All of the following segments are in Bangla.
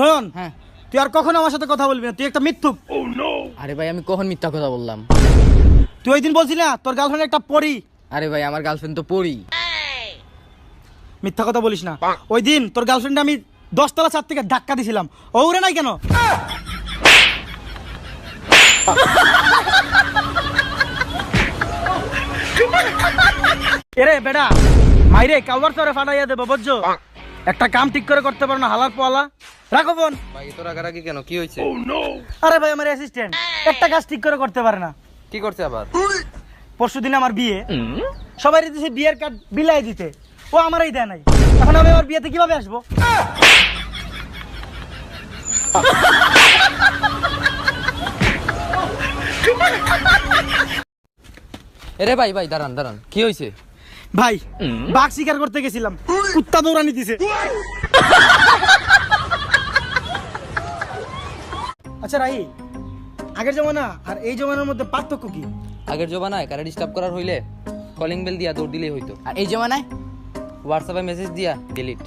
নয়ন, হ্যাঁ তুই আর কখনো আমার সাথে কথা বলবি না, তুই একটা মিথ্যুক। আরে ভাই আমি কখন মিথ্যা কথা বললাম? তুই ওই দিন বলছিলি না তোর গার্লফ্রেন্ড একটা পরী। আরে ভাই আমার গার্লফ্রেন্ড তো পড়ি। মিথ্যা কথা বলিস না। ওই দিন তোর গার্লফ্রেন্ড আমি 10 তলা ছাদ থেকে ধাক্কা দিছিলাম, ও উড়ে নাই কেন? এরে বেটা মাইরে কাউবার তোরে ফাটাইয়া দেবো বুঝছো? একটা কাম ঠিক করে করতে পারো না হালার পোয়ালা। রাখো ফোন। ভাই তোর রাগারাগি কেন, কি হয়েছে? আরে ভাই আমার অ্যাসিস্ট্যান্ট একটা কাজ ঠিক করে করতে পারে না। কি করছে আবার? পরশুদিন আমার বিয়ে, সবাই দিতেছে বিয়ের কার্ড বিলাই দিতে, ও আমারই দেয় নাই। এখন আমি আমার বিয়েতে কিভাবে আসবো? আরে ভাই ভাই দাঁড়ান দাঁড়ান, কি হয়েছে? ভাই বাঘ শিকার করতে গেছিলাম, কুত্তা দৌড়ানি দিছে। আচ্ছা রাহি, আগের জমানা আর এই জমানার মধ্যে পার্থক্য কি? আগের জমানায় কারে ডিস্টার্ব করার হইলে কলিং বেল দিয়া দৌড় দিলেই হইতো, আর এই জমানায় হোয়াটসঅ্যাপে মেসেজ দিয়া ডিলিট।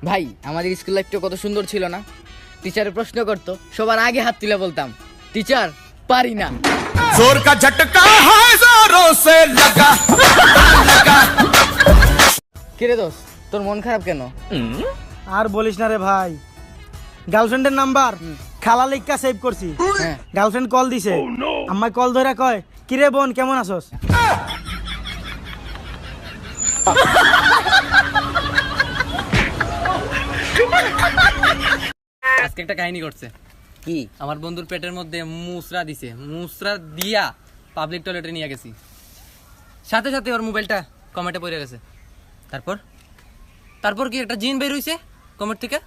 ভাই আমাদের স্কুল লাইফটা কত সুন্দর ছিল না? টিচারের প্রশ্ন করতো, সবার আগে হাত তুলে বলতাম টিচার পারি না। जोर का झटका है जोरों से लगा। কিরে দোস্ত তোর মন খারাপ কেন? আর বলিস না রে ভাই, গার্লফ্রেন্ডের নাম্বার খালা লেখা সেভ করছি। হ্যাঁ গার্লফ্রেন্ড কল দিছে, আমায় কল ধরে কয় কিরে বোন কেমন আছোস? আজকে একটা কাহিনী ঘটছে। কি? আমার বন্ধুর পেটের মধ্যে মুসরা দিছে, মুসরা দিয়া পাবলিক টয়লেটে নিয়ে গেছি, সাথে সাথে ওর মোবাইলটা কমেন্টে পড়ে গেছে। তারপর তারপর কি একটা জিন বের হইছে কমেন্ট থেকে,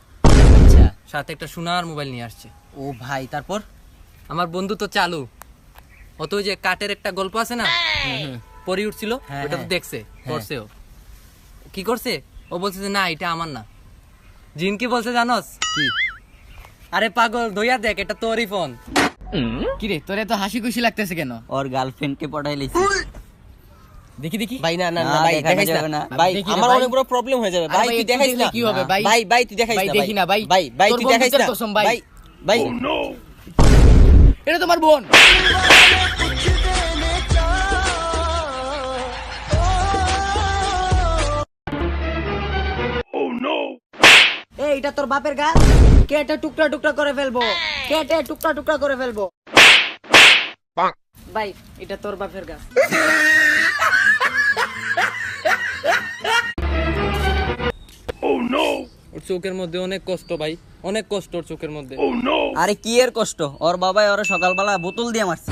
আচ্ছা সাথে একটা সোনার মোবাইল নিয়ে আসছে। ও ভাই তারপর আমার বন্ধু তো চালু, অত ওই যে কাটের একটা গল্প আছে না, পরি উঠছিল, ওটা তো দেখছে, করছে ও কি করছে, ও বলছে যে না এটা আমার না। জিন কি বলছে জানোস? কি? আরে পাগল ধইয়া দেখ, এটা তোরই ফোন। কি রে তোরে তো হাসি খুশি লাগতেছে কেন? ওর গার্লফ্রেন্ডকে পটাই লিছি। দেখি দেখি। ভাই না না না ভাই দেখাইস না ভাই, আমার অনেক বড় প্রবলেম হয়ে যাবে ভাই, তুই দেখাইস না। কি হবে ভাই? ভাই ভাই তুই দেখাইস না, দেখি না ভাই, ভাই ভাই তুই তোর দেখাইস বন্ধুত্বের না কসম ভাই। ভাই ভাই এটা তোমার বোন। এইটা তোর বাপের গাছ, কেটে টুকরা টুকরা করে ফেলবো, কেটে টুকরা টুকরা করে ফেলবো। ভাই এটা তোর বাপের গাছ। ওর চোখের মধ্যে অনেক কষ্ট ভাই, অনেক কষ্ট ওর চোখের মধ্যে। আরে কি এর কষ্ট, ওর বাবাই ওরে সকালবেলা বোতল দিয়ে মারছে।